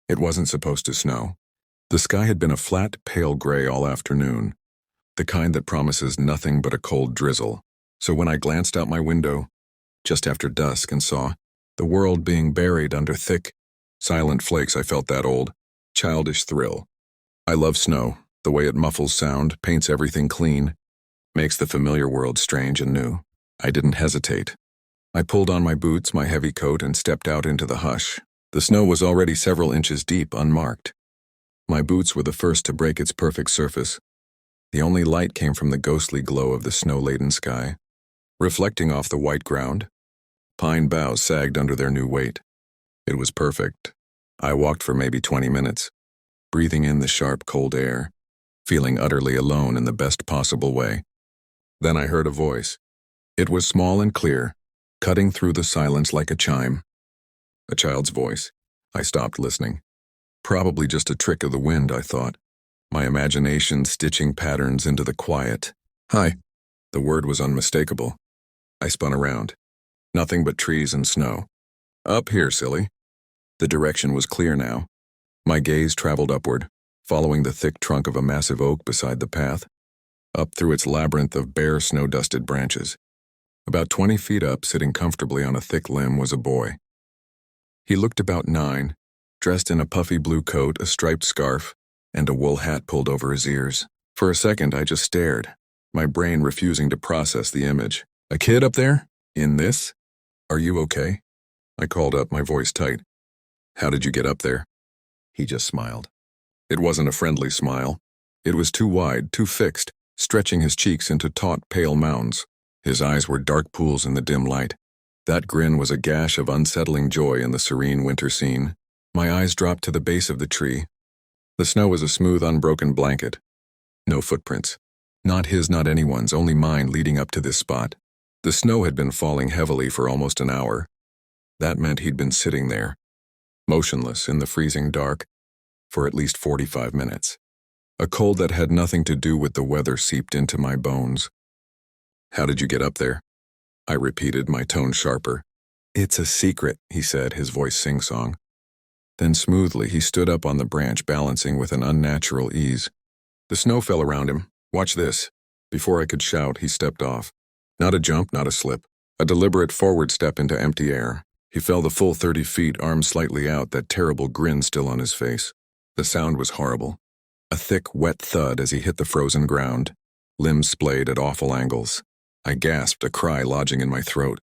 It wasn't supposed to snow. The sky had been a flat, pale gray all afternoon, the kind that promises nothing but a cold drizzle. So when I glanced out my window, just after dusk, and saw the world being buried under thick, silent flakes, I felt that old, childish thrill. I love snow, the way it muffles sound, paints everything clean, makes the familiar world strange and new. I didn't hesitate. I pulled on my boots, my heavy coat, and stepped out into the hush. The snow was already several inches deep, unmarked. My boots were the first to break its perfect surface. The only light came from the ghostly glow of the snow-laden sky, reflecting off the white ground. Pine boughs sagged under their new weight. It was perfect. I walked for maybe 20 minutes, breathing in the sharp, cold air, feeling utterly alone in the best possible way. Then I heard a voice. It was small and clear, cutting through the silence like a chime. A child's voice. I stopped listening. Probably just a trick of the wind, I thought, my imagination stitching patterns into the quiet. Hi. The word was unmistakable. I spun around. Nothing but trees and snow. Up here, silly. The direction was clear now. My gaze traveled upward, following the thick trunk of a massive oak beside the path, up through its labyrinth of bare snow-dusted branches. About 20 feet up, sitting comfortably on a thick limb, was a boy. He looked about 9, dressed in a puffy blue coat, a striped scarf, and a wool hat pulled over his ears. For a second, I just stared, my brain refusing to process the image. A kid up there? In this? Are you okay? I called up, my voice tight. How did you get up there? He just smiled. It wasn't a friendly smile. It was too wide, too fixed, stretching his cheeks into taut, pale mounds. His eyes were dark pools in the dim light. That grin was a gash of unsettling joy in the serene winter scene. My eyes dropped to the base of the tree. The snow was a smooth, unbroken blanket. No footprints. Not his, not anyone's, only mine leading up to this spot. The snow had been falling heavily for almost an hour. That meant he'd been sitting there, motionless in the freezing dark, for at least 45 minutes. A cold that had nothing to do with the weather seeped into my bones. How did you get up there? I repeated, my tone sharper. It's a secret, he said, his voice sing-song. Then smoothly he stood up on the branch, balancing with an unnatural ease. The snow fell around him. Watch this. Before I could shout, he stepped off. Not a jump, not a slip. A deliberate forward step into empty air. He fell the full 30 feet, arms slightly out, that terrible grin still on his face. The sound was horrible. A thick, wet thud as he hit the frozen ground. Limbs splayed at awful angles. I gasped, a cry lodging in my throat.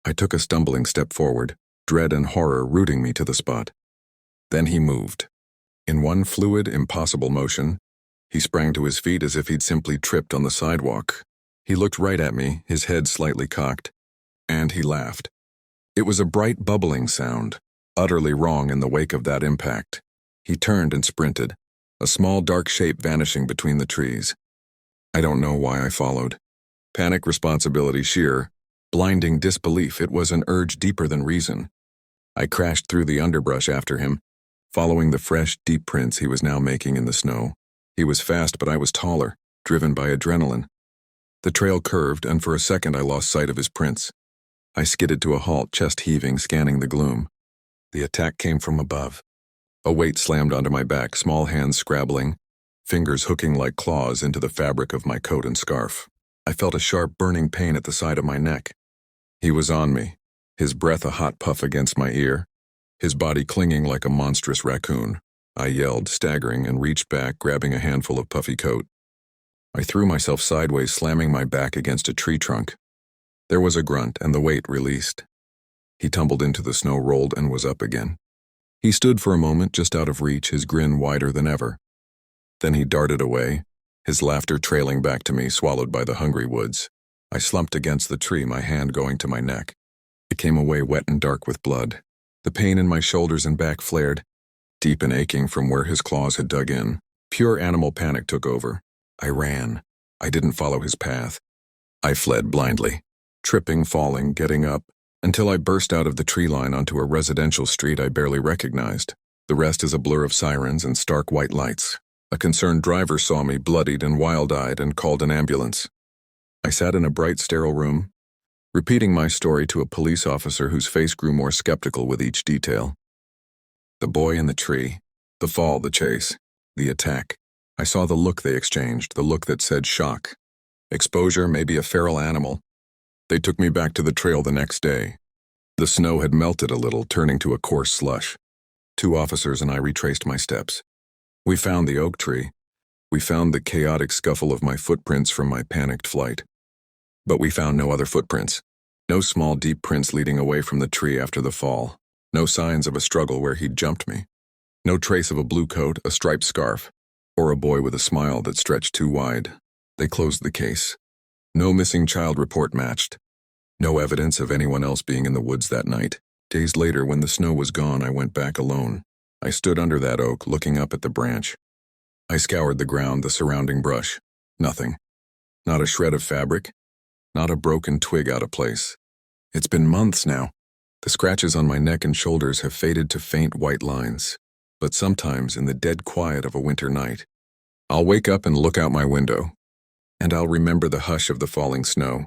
I took a stumbling step forward, dread and horror rooting me to the spot. Then he moved. In one fluid, impossible motion, he sprang to his feet as if he'd simply tripped on the sidewalk. He looked right at me, his head slightly cocked, and he laughed. It was a bright, bubbling sound, utterly wrong in the wake of that impact. He turned and sprinted, a small dark shape vanishing between the trees. I don't know why I followed. Panic, responsibility, sheer, blinding disbelief. It was an urge deeper than reason. I crashed through the underbrush after him, following the fresh, deep prints he was now making in the snow. He was fast, but I was taller, driven by adrenaline. The trail curved, and for a second I lost sight of his prints. I skidded to a halt, chest heaving, scanning the gloom. The attack came from above. A weight slammed onto my back, small hands scrabbling, fingers hooking like claws into the fabric of my coat and scarf. I felt a sharp, burning pain at the side of my neck. He was on me, his breath a hot puff against my ear, his body clinging like a monstrous raccoon. I yelled, staggering, and reached back, grabbing a handful of puffy coat. I threw myself sideways, slamming my back against a tree trunk. There was a grunt, and the weight released. He tumbled into the snow, rolled, and was up again. He stood for a moment, just out of reach, his grin wider than ever. Then he darted away, his laughter trailing back to me, swallowed by the hungry woods. I slumped against the tree, my hand going to my neck. It came away wet and dark with blood. The pain in my shoulders and back flared, deep and aching from where his claws had dug in. Pure animal panic took over. I ran. I didn't follow his path. I fled blindly, tripping, falling, getting up, until I burst out of the tree line onto a residential street I barely recognized. The rest is a blur of sirens and stark white lights. A concerned driver saw me, bloodied and wild-eyed, and called an ambulance. I sat in a bright, sterile room, repeating my story to a police officer whose face grew more skeptical with each detail. The boy in the tree, the fall, the chase, the attack. I saw the look they exchanged, the look that said shock. Exposure, maybe a feral animal. They took me back to the trail the next day. The snow had melted a little, turning to a coarse slush. 2 officers and I retraced my steps. We found the oak tree. We found the chaotic scuffle of my footprints from my panicked flight. But we found no other footprints. No small, deep prints leading away from the tree after the fall. No signs of a struggle where he'd jumped me. No trace of a blue coat, a striped scarf, or a boy with a smile that stretched too wide. They closed the case. No missing child report matched. No evidence of anyone else being in the woods that night. Days later, when the snow was gone, I went back alone. I stood under that oak, looking up at the branch. I scoured the ground, the surrounding brush. Nothing. Not a shred of fabric. Not a broken twig out of place. It's been months now. The scratches on my neck and shoulders have faded to faint white lines. But sometimes, in the dead quiet of a winter night, I'll wake up and look out my window, and I'll remember the hush of the falling snow,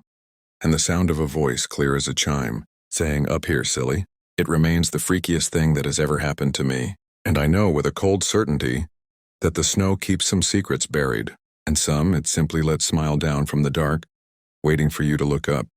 and the sound of a voice clear as a chime, saying, "Up here, silly." It remains the freakiest thing that has ever happened to me, and I know with a cold certainty that the snow keeps some secrets buried, and some it simply lets smile down from the dark, waiting for you to look up.